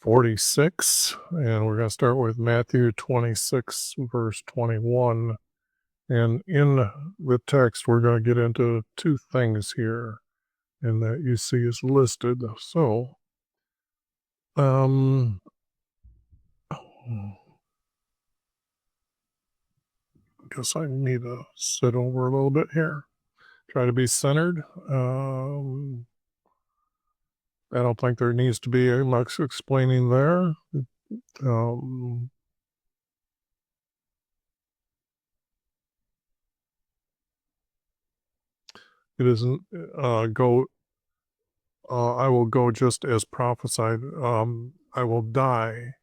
46, and we're going to start with Matthew 26, verse 21. And in the text, we're going to get into two things here, and that you see is listed. So, I guess I need to sit over a little bit here. Try to be centered. I don't think there needs to be much explaining there. It isn't I will go just as prophesied. I will die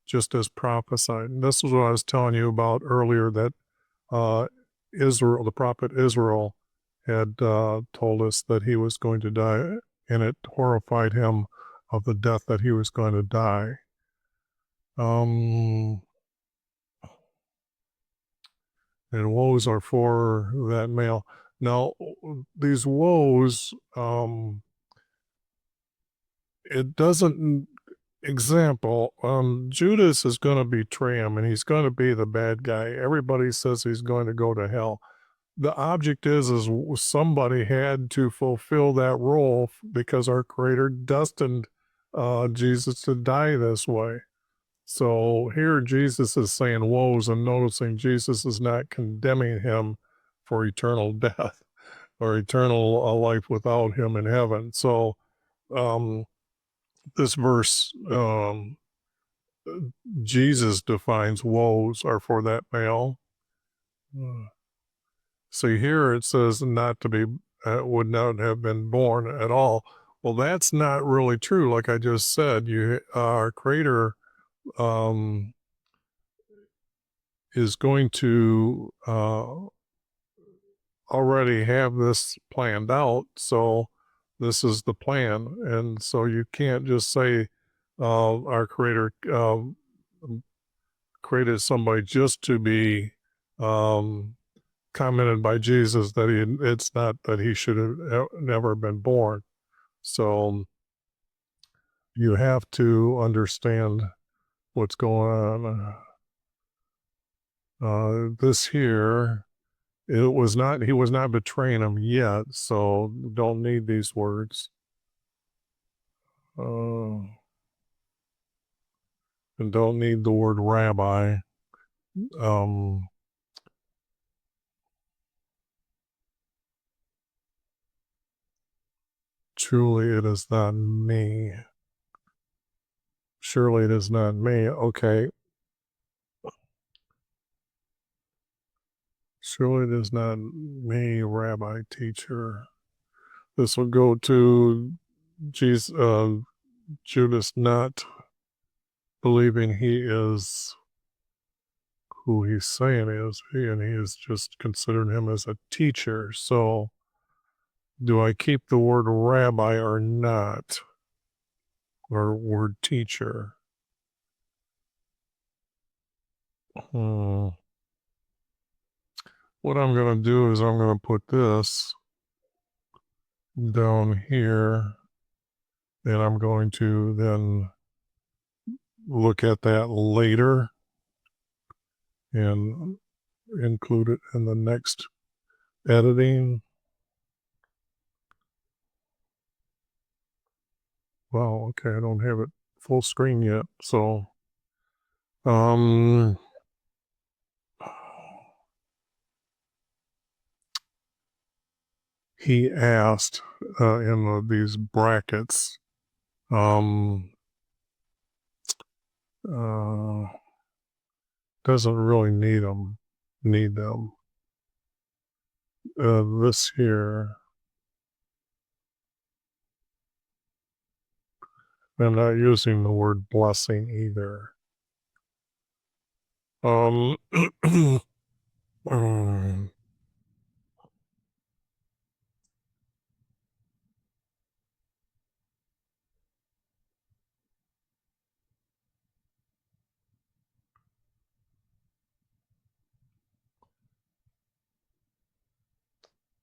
just as prophesied. And this is what I was telling you about earlier, that Israel, the prophet Israel, had told us that he was going to die, and it horrified him of the death that he was going to die. And woes are for that male. Now, these woes, it doesn't, example, Judas is going to betray him, and he's going to be the bad guy. Everybody says he's going to go to hell. The object is somebody had to fulfill that role, because our Creator destined Jesus to die this way. So here Jesus is saying woes, and noticing Jesus is not condemning him for eternal death or eternal life without him in heaven. So this verse, Jesus defines woes are for that male. See, here it says not to be, would not have been born at all. Well, that's not really true. Like I just said, our Creator is going to already have this planned out. So this is the plan. And so you can't just say our Creator created somebody just to be commented by Jesus that it's not that he should have never been born. So you have to understand what's going on. This here, he was not betraying him yet, so don't need these words. And don't need the word rabbi. Truly it is not me. Surely it is not me. Okay. Surely it is not me, rabbi, teacher. This will go to Jesus, Judas not believing he is who he's saying is, and he is just considering him as a teacher. So do I keep the word rabbi or not? Or word teacher? What I'm going to do is I'm going to put this down here, and I'm going to then look at that later and include it in the next editing. Wow, okay, I don't have it full screen yet, so he asked in these brackets, doesn't really need them. This here, I'm not using the word blessing either.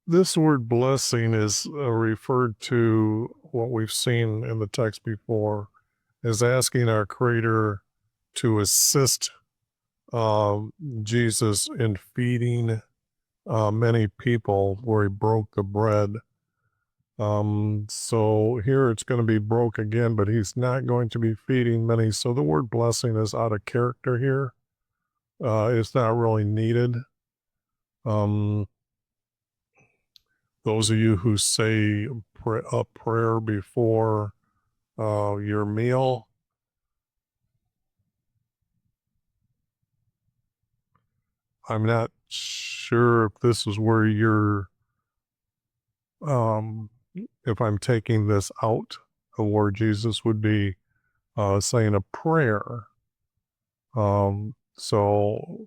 This word blessing is referred to what we've seen in the text before, is asking our Creator to assist Jesus in feeding many people where he broke the bread. So here it's going to be broke again, but he's not going to be feeding many. So the word blessing is out of character here. It's not really needed. Those of you who say a prayer before your meal, I'm not sure if this is where you're, if I'm taking this out of where Jesus would be saying a prayer. So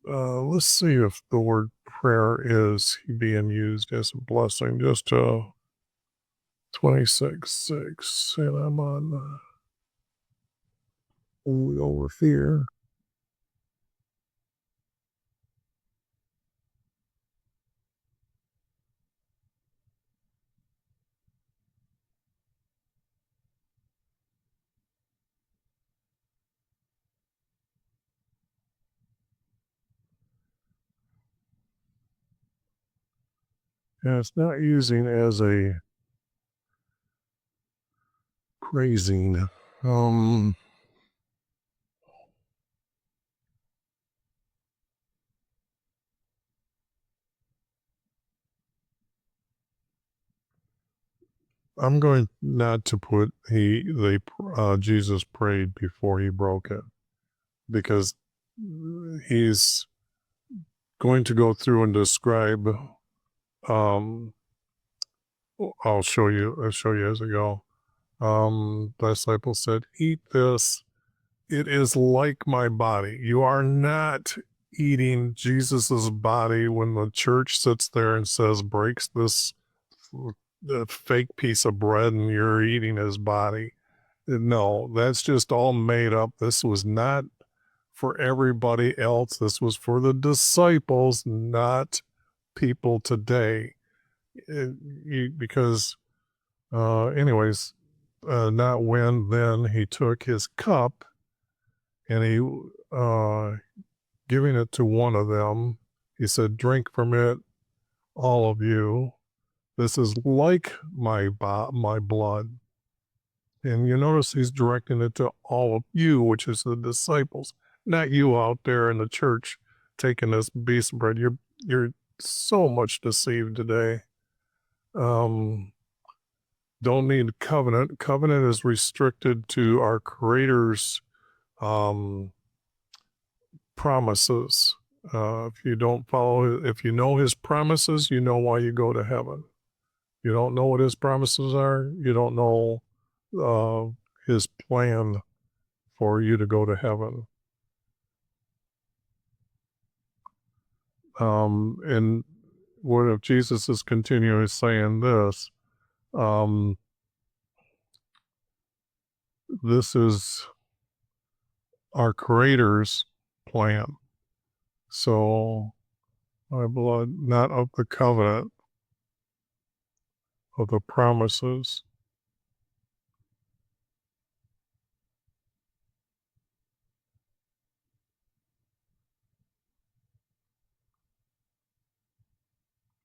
let's see if the word prayer is being used as a blessing. Just 26:6, and I'm on over here. And it's not using as a praising. I'm going not to put Jesus prayed before he broke it, because he's going to go through and describe. I'll show you as I go. The disciple said, "Eat this. It is like my body." You are not eating Jesus's body when the church sits there and says, breaks this fake piece of bread, and you're eating his body. No, that's just all made up. This was not for everybody else. This was for the disciples, not people today. Because, anyways, not when, then he took his cup and he, giving it to one of them, he said, "Drink from it, all of you. This is like my blood." And you notice he's directing it to all of you, which is the disciples, not you out there in the church taking this piece of bread. You're so much deceived today. Don't need covenant. Covenant is restricted to our Creator's promises. If you don't follow, if you know his promises, you know why you go to heaven. You don't know what his promises are, you don't know his plan for you to go to heaven. And what if Jesus is continually saying this? This is our Creator's plan. So, my blood, not of the covenant, of the promises.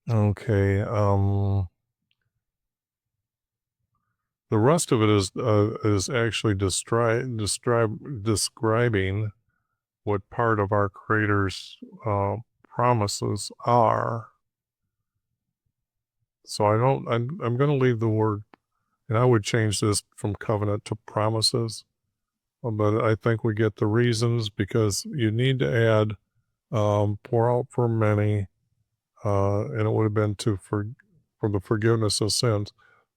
Okay. The rest of it is actually describing what part of our Creator's promises are. So I'm going to leave the word, and I would change this from covenant to promises. But I think we get the reasons, because you need to add pour out for many, and it would have been for the forgiveness of sins.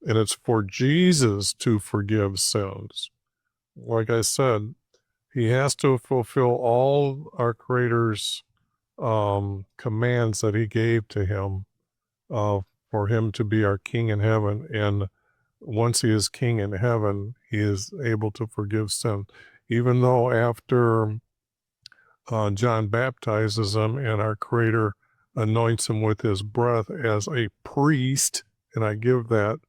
And it's for Jesus to forgive sins. Like I said, he has to fulfill all our Creator's commands that he gave to him for him to be our King in heaven. And once he is King in heaven, he is able to forgive sin. Even though after John baptizes him and our Creator anoints him with his breath as a priest, and I give that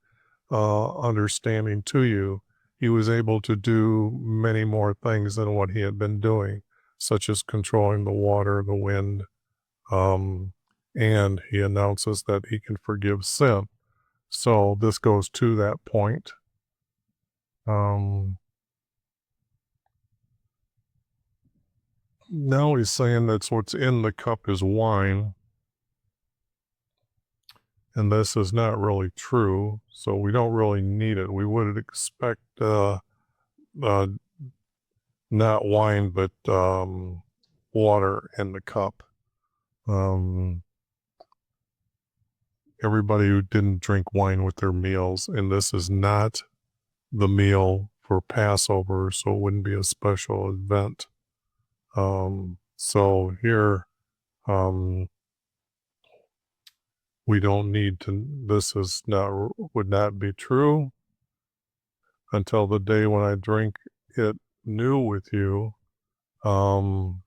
understanding to you, he was able to do many more things than what he had been doing, such as controlling the water, the wind, and he announces that he can forgive sin. So this goes to that point. Now he's saying that what's in the cup is wine, and this is not really true, so we don't really need it. We would expect not wine, but water in the cup. Everybody who didn't drink wine with their meals, and this is not the meal for Passover, so it wouldn't be a special event. So here, we don't need to, this is not, would not be true until the day when I drink it new with you, in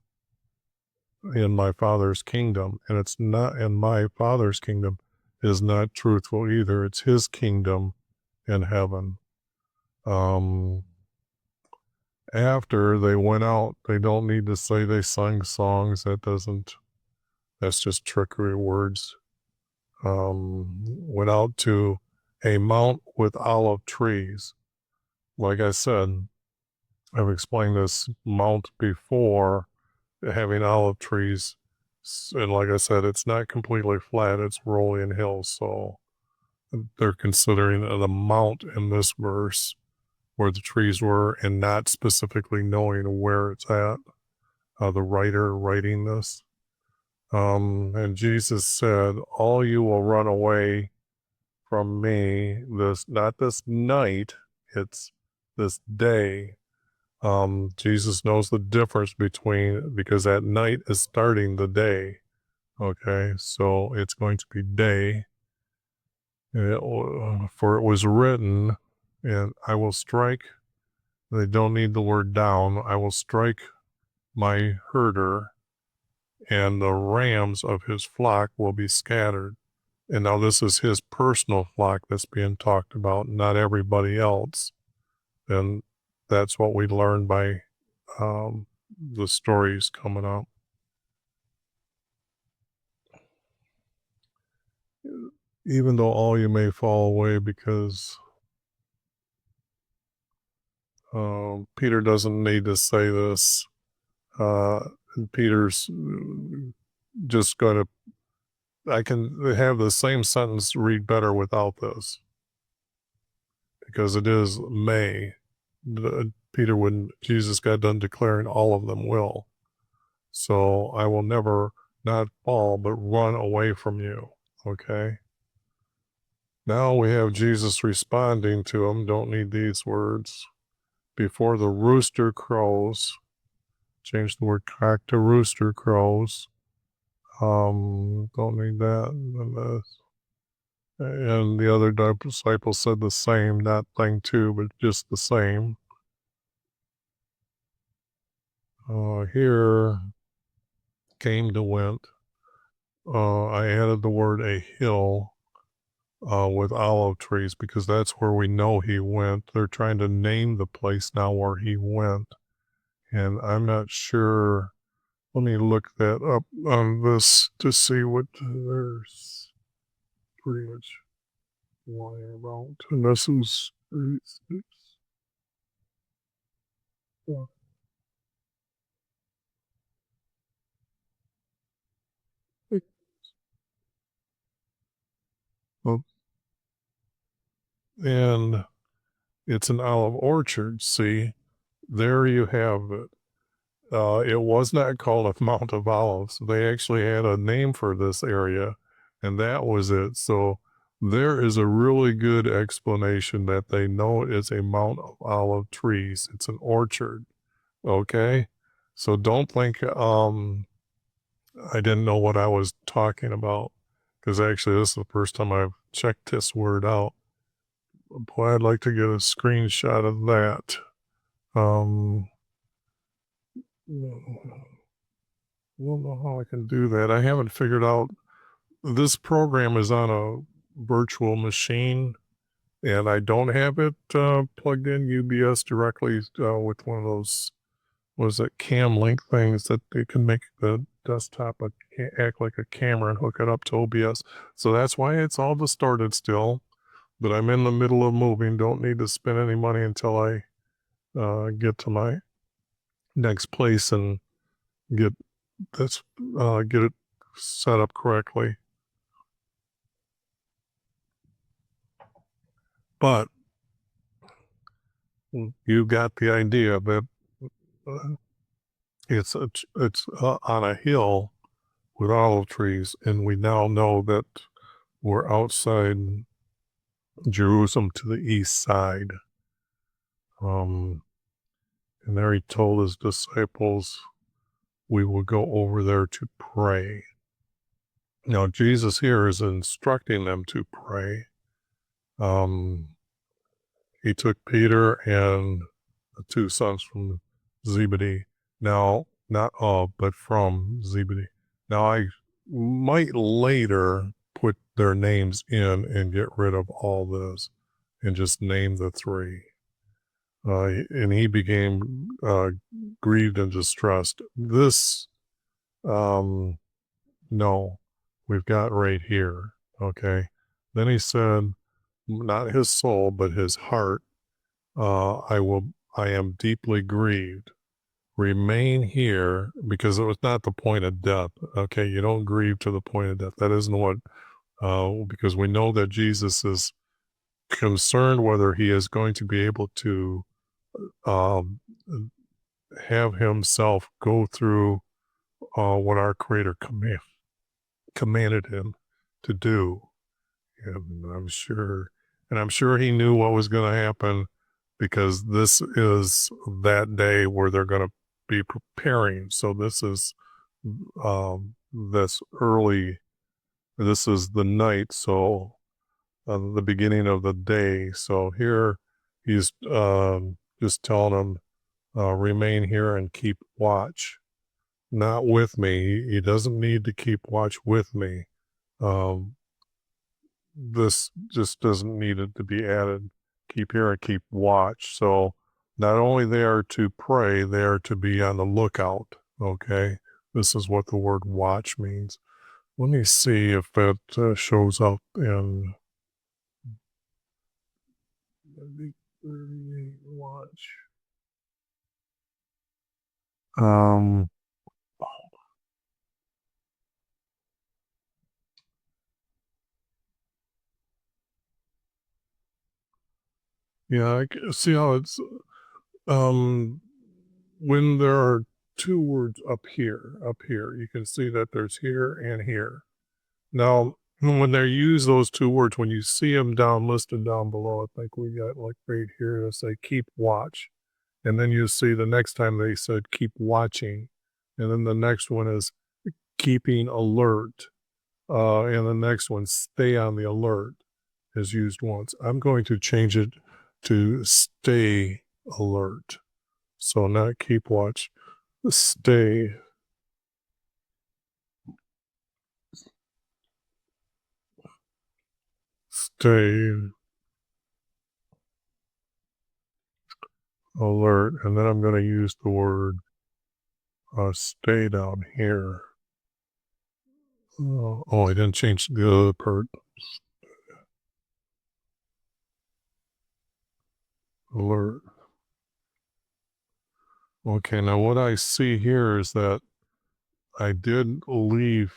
my Father's kingdom. And it's not, in my Father's kingdom is not truthful either. It's his kingdom in heaven. After they went out, they don't need to say they sung songs. That's just trickery words. Went out to a mount with olive trees. Like I said, I've explained this mount before, having olive trees. And like I said, it's not completely flat, it's rolling hills. So they're considering it a mount in this verse where the trees were and not specifically knowing where it's at. The writer writing this. And Jesus said, all you will run away from me not this night, it's this day. Jesus knows the difference because at night is starting the day. Okay, so it's going to be day. For it was written, and I will strike, they don't need the word down, I will strike my herder, and the rams of his flock will be scattered. And now this is his personal flock that's being talked about, not everybody else. And that's what we learn by the stories coming up. Even though all you may fall away, because Peter doesn't need to say this. Peter's just going to, I can have the same sentence read better without this, because it is may. Peter wouldn't, Jesus got done declaring all of them will. So I will never not fall, but run away from you. Okay. Now we have Jesus responding to him. Don't need these words. Before the rooster crows, change the word cock to rooster crows. Don't need that. And the other disciple said the same, not thing two, but just the same. Here, came to went. I added the word a hill with olive trees because that's where we know he went. They're trying to name the place now where he went. And I'm not sure. Let me look that up on this to see what there's pretty much lying about. And this is and it's an olive orchard. See, there you have it. It was not called a Mount of Olives. They actually had a name for this area, and that was it. So there is a really good explanation that they know it's a Mount of Olive trees. It's an orchard. Okay? So don't think I didn't know what I was talking about, because actually this is the first time I've checked this word out. Boy, I'd like to get a screenshot of that. I don't know how I can do that. I haven't figured out. This program is on a virtual machine, and I don't have it plugged in UBS directly with one of those, was it cam link things that they can make the desktop act like a camera and hook it up to OBS. So that's why it's all distorted still. But I'm in the middle of moving. Don't need to spend any money until I get to my next place and get this get it set up correctly. But you got the idea that uh, it's on a hill with olive trees, and we now know that we're outside Jerusalem to the east side. And there he told his disciples we will go over there to pray. Now Jesus here is instructing them to pray. He took Peter and the two sons from Zebedee. Now, not of, but from Zebedee. Now, I might later put their names in and get rid of all this and just name the three. And he became grieved and distressed. This, no, we've got right here. Okay. Then he said, not his soul, but his heart, I am deeply grieved. Remain here, because it was not the point of death. Okay, you don't grieve to the point of death. That isn't what, because we know that Jesus is concerned whether he is going to be able to um, have himself go through what our Creator commanded him to do. And I'm sure he knew what was going to happen, because this is that day where they're going to be preparing. So this is this early. This is the night. So the beginning of the day. So here he's just telling them, remain here and keep watch. Not with me. He doesn't need to keep watch with me. Um, this just doesn't need it to be added. Keep here and keep watch. So not only they are to pray, they are to be on the lookout. Okay. This is what the word watch means. Let me see if it shows up in watch. Um, yeah, I see how it's, um, when there are two words up here, you can see that there's here and here. Now, when they use those two words, when you see them listed down below, I think we got like right here to say keep watch. And then you see the next time they said keep watching. And then the next one is keeping alert. And the next one, stay on the alert, is used once. I'm going to change it to stay alert. So not keep watch, stay. Stay alert. And then I'm going to use the word stay down here. Oh, I didn't change the other part. Alert. Okay, now what I see here is that I did leave.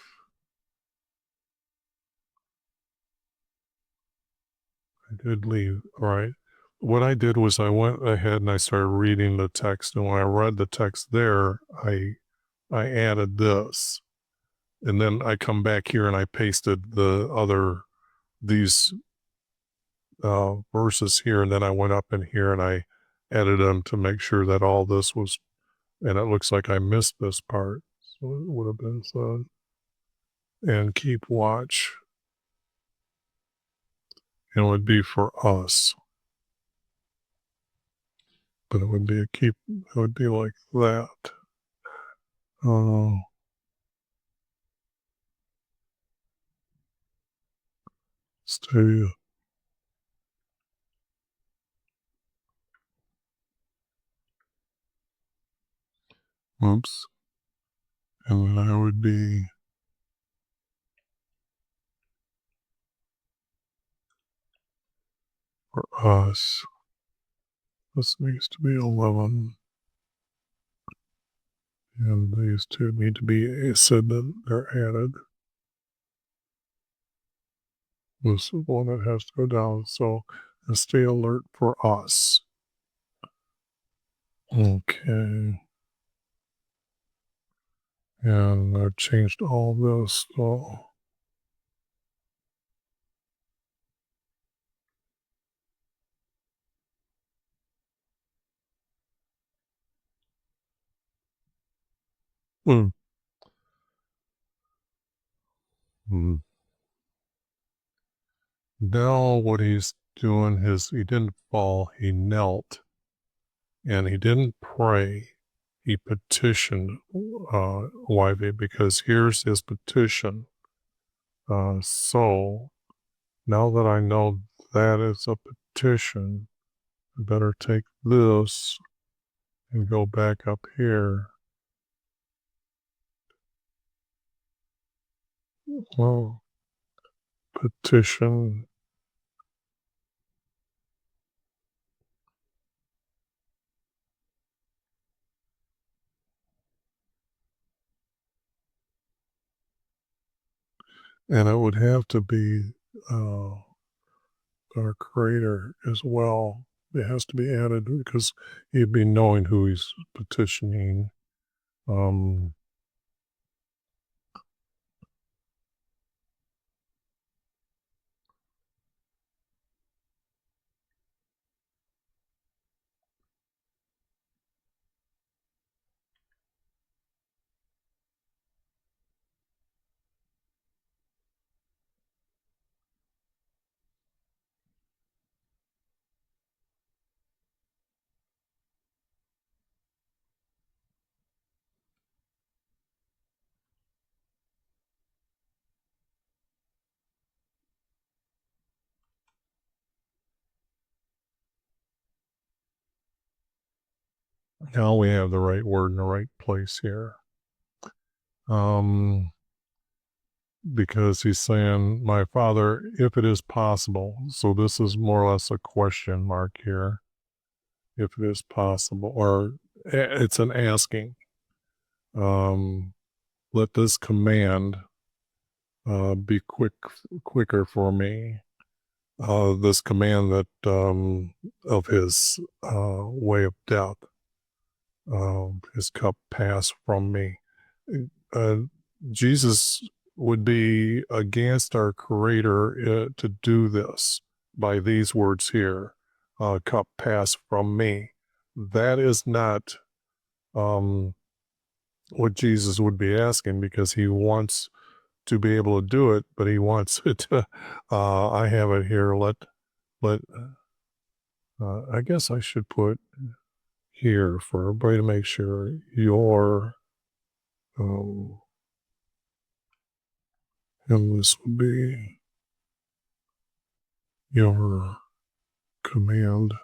All right. What I did was I went ahead and I started reading the text, and when I read the text there, I added this, and then I come back here and I pasted these verses here, and then I went up in here and I edited them to make sure that all this was, and it looks like I missed this part. So it would have been said, and keep watch. And it would be for us. But it would be it would be like that. Oh, stay Oops. And then I would be for us. This needs to be 11. And these two need to be said that they're added. This is one that has to go down. So and stay alert for us. Okay. And I've changed all this. So mm, mm. Now what he's doing is he didn't fall, he knelt, and he didn't pray. He petitioned YV because here's his petition. So now that I know that is a petition, I better take this and go back up here. Well, petition. And it would have to be our creator as well. It has to be added because he'd be knowing who he's petitioning. Um, Now we have the right word in the right place here. Because he's saying, my Father, if it is possible. So this is more or less a question mark here. If it is possible, or it's an asking. Let this command be quicker for me. This command that of his way of death, his cup pass from me. Uh, Jesus would be against our Creator to do this by these words here, cup pass from me. That is not what Jesus would be asking because he wants to be able to do it, but he wants it to, I have it here, I guess I should put here for everybody to make sure your, and this would be your command.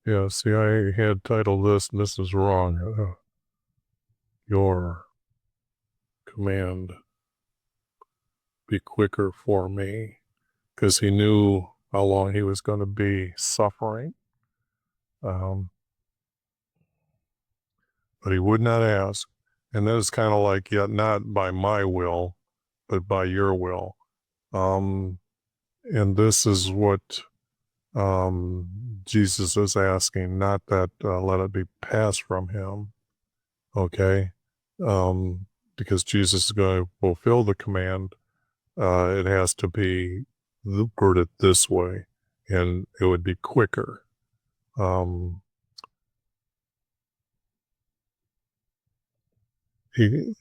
Yeah, see, I had titled this, and this is wrong. Your command be quicker for me, because he knew how long he was going to be suffering. But he would not ask. And that is kind of like, yet not by my will, but by your will. And this is what Jesus is asking, not that let it be passed from him, okay? Because Jesus is going to fulfill the command. It has to be worded this way, and it would be quicker. He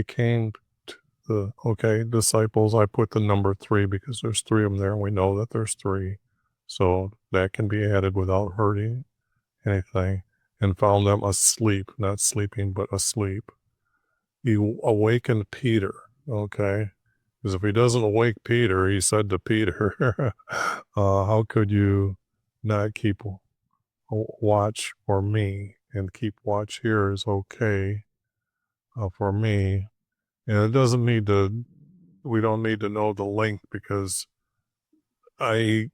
came to the disciples. I put the number 3 because there's 3 of them there, and we know that there's 3. So that can be added without hurting. anything, and found them asleep, not sleeping, but asleep. He awakened Peter, okay? Because if he doesn't awake Peter, he said to Peter, how could you not keep watch for me? And keep watch here is okay for me. And it doesn't need to, we don't need to know the length, because I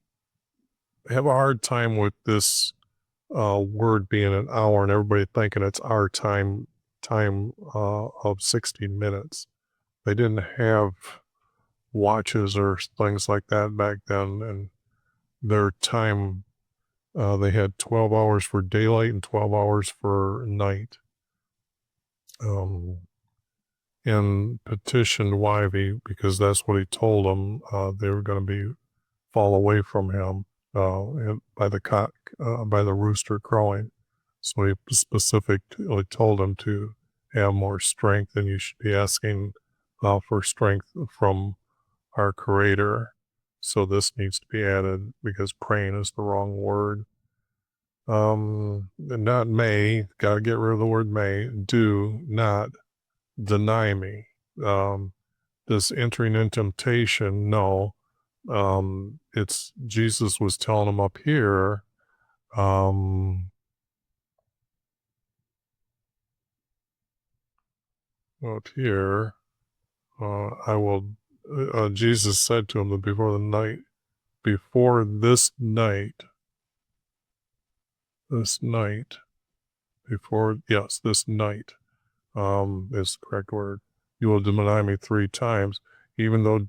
have a hard time with this word being an hour and everybody thinking it's our time of 60 minutes. They didn't have watches or things like that back then, and their time, they had 12 hours for daylight and 12 hours for night. And petitioned Wyvie, because that's what he told them, they were going to be fall away from him by the rooster crowing. So he specifically told him to have more strength, and you should be asking for strength from our Creator. So this needs to be added, because praying is the wrong word. Not may, gotta get rid of the word may. Do not deny me. This entering in temptation, no. It's Jesus was telling him up here, up here, I will, Jesus said to him that before this night, this night is the correct word, you will deny me 3 times, even though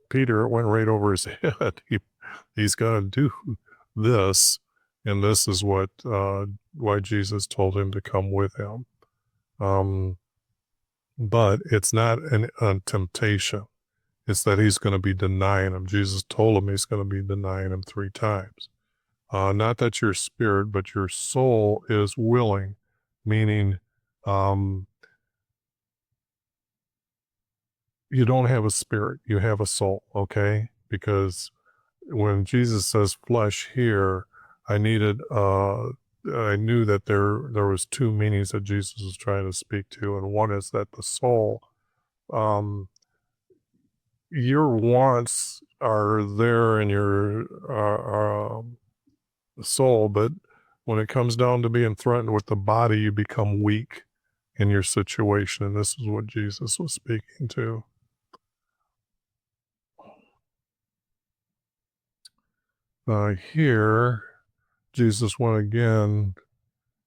Peter, it went right over his head. He's going to do this, and this is why Jesus told him to come with him. But it's not a temptation. It's that he's going to be denying him. Jesus told him he's going to be denying him 3 times. Not that your spirit, but your soul is willing, meaning you don't have a spirit, you have a soul, okay? Because when Jesus says flesh here, I knew that there was 2 meanings that Jesus was trying to speak to, and one is that the soul, your wants are there in your soul, but when it comes down to being threatened with the body, you become weak in your situation, and this is what Jesus was speaking to. Here, Jesus went again,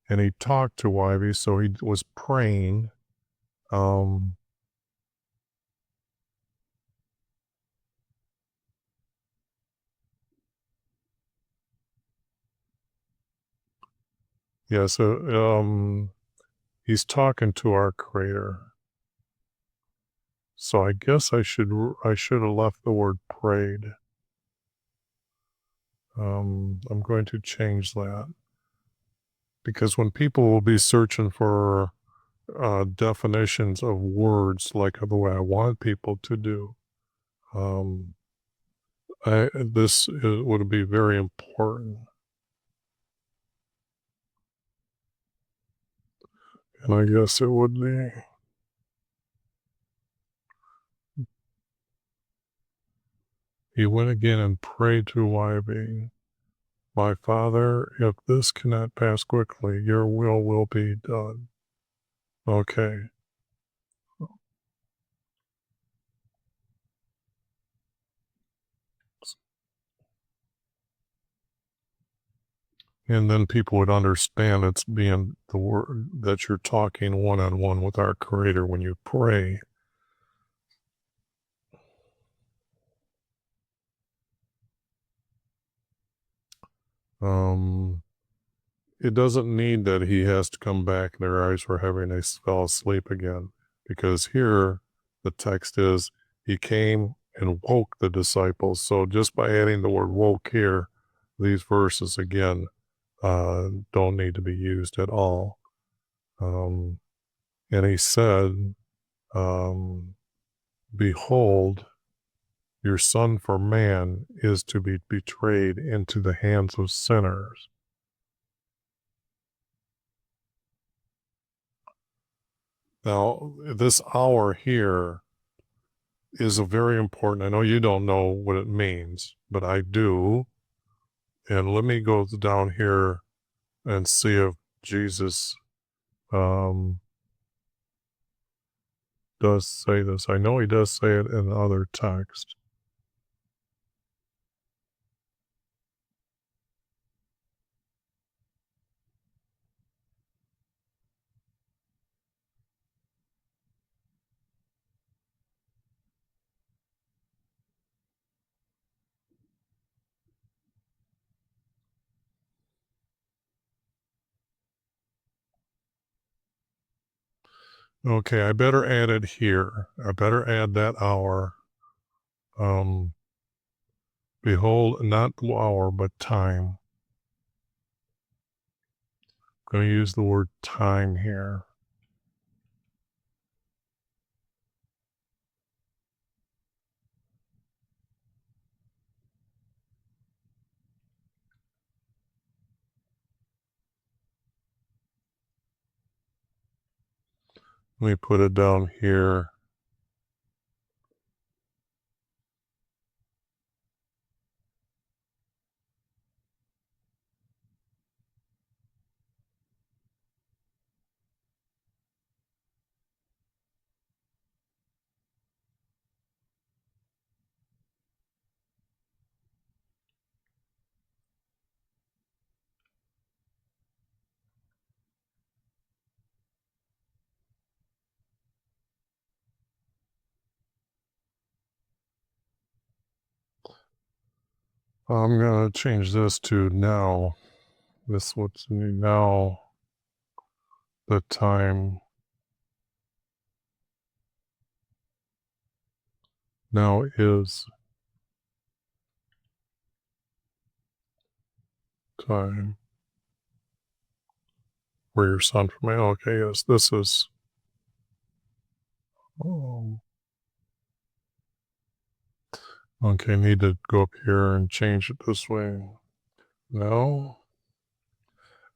and he talked to Wyvie, so he was praying. Yeah, so he's talking to our Creator. So I guess I should have left the word prayed. I'm going to change that, because when people will be searching for definitions of words like the way I want people to do, this would be very important. And I guess it would be. He went again and prayed to Wyvie, my Father, if this cannot pass quickly, your will be done. Okay. And then people would understand it's being the word that you're talking one-on-one with our Creator when you pray. It doesn't need that he has to come back and their eyes were heavy and they fell asleep again, because here the text is he came and woke the disciples. So just by adding the word woke here, these verses again don't need to be used at all. And he said, behold, your Son for man is to be betrayed into the hands of sinners. Now, this hour here is a very important. I know you don't know what it means, but I do. And let me go down here and see if Jesus does say this. I know he does say it in other text. Okay, I better add it here. I better add that hour. Behold, not the hour, but time. I'm going to use the word time here. Let me put it down here. I'm going to change this to now. This what's now the time. Now is time for your son from me. Okay, yes, this is. Oh, okay, need to go up here and change it this way. No.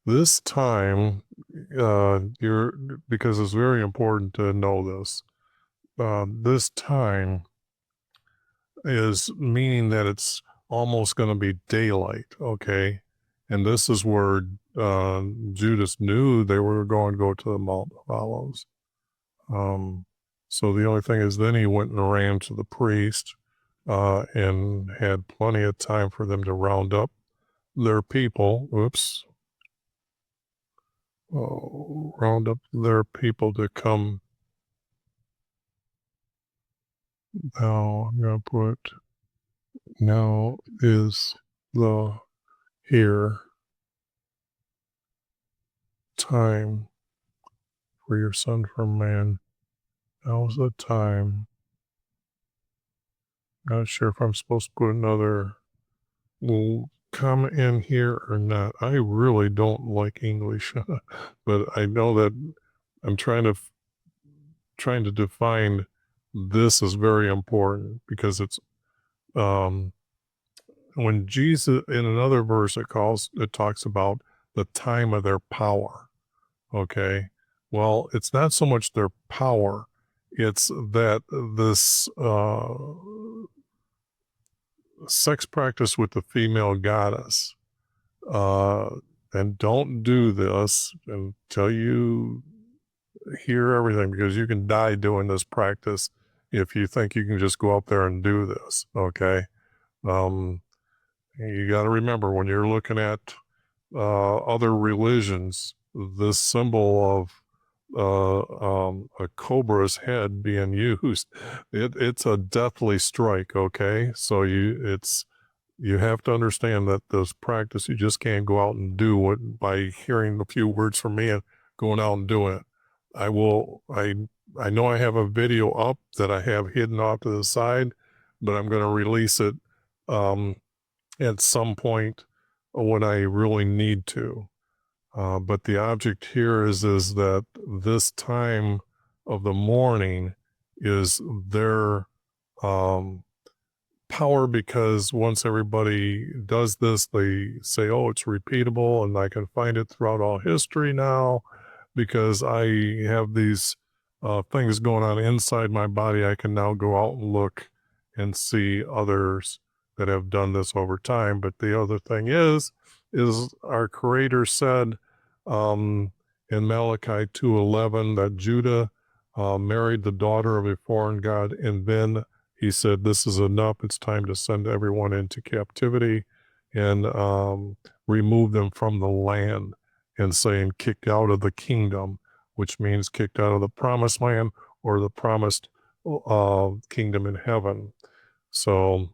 This time, you're because it's very important to know this. This time is meaning that it's almost going to be daylight, okay? And this is where Judas knew they were going to go to the Mount of Olives. So the only thing is then he went and ran to the priest and had plenty of time for them to round up their people. Oops. Oh, round up their people to come. Now I'm going to put now is the here time for your son from man. Now's the time. Not sure if I'm supposed to put another little comment in here or not. I really don't like English, but I know that I'm trying to define this is very important because it's when Jesus in another verse it talks about the time of their power. Okay. Well, it's not so much their power, it's that this sex practice with the female goddess. And don't do this until you hear everything because you can die doing this practice if you think you can just go up there and do this. Okay. You got to remember when you're looking at other religions, this symbol of a cobra's head being used, it's a deathly strike. Okay, so you have to understand that this practice you just can't go out and do it by hearing a few words from me and going out and doing it. I know I have a video up that I have hidden off to the side, but I'm going to release it at some point when I really need to. But the object here is that this time of the morning is their power because once everybody does this, they say, oh, it's repeatable and I can find it throughout all history now because I have these things going on inside my body, I can now go out and look and see others that have done this over time. But the other thing is our Creator said in Malachi 2:11 that Judah married the daughter of a foreign god, and then he said, "This is enough. It's time to send everyone into captivity and remove them from the land," and saying, "kicked out of the kingdom," which means kicked out of the promised land or the promised kingdom in heaven. So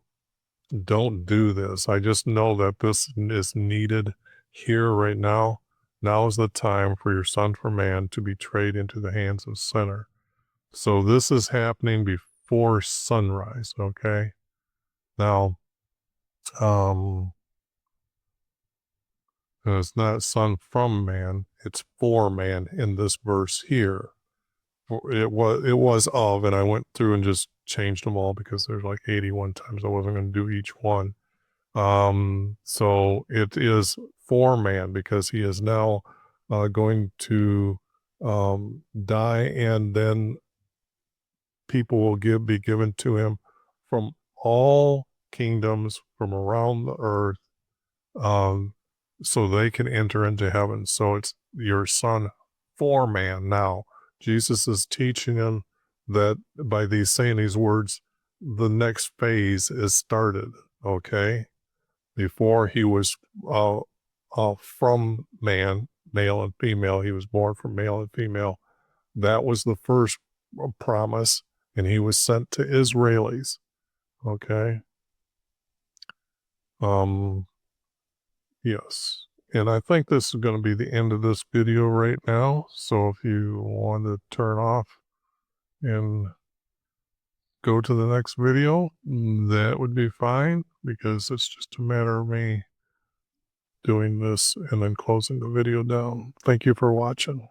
don't do this. I just know that this is needed here right now. Now is the time for your son for man to be betrayed into the hands of sinner. So this is happening before sunrise, okay? Now, it's not son from man, it's for man in this verse here. It was of, and I went through and just changed them all because there's like 81 times I wasn't going to do each one. So it is for man because he is now going to die, and then people will be given to him from all kingdoms from around the earth, so they can enter into heaven. So it's your son for man now. Jesus is teaching him that by saying these words, the next phase is started, okay? Before he was from man, male and female, he was born from male and female. That was the first promise, and he was sent to Israelis, okay? Yes. And I think this is going to be the end of this video right now. So if you want to turn off and go to the next video, that would be fine, because it's just a matter of me doing this and then closing the video down. Thank you for watching.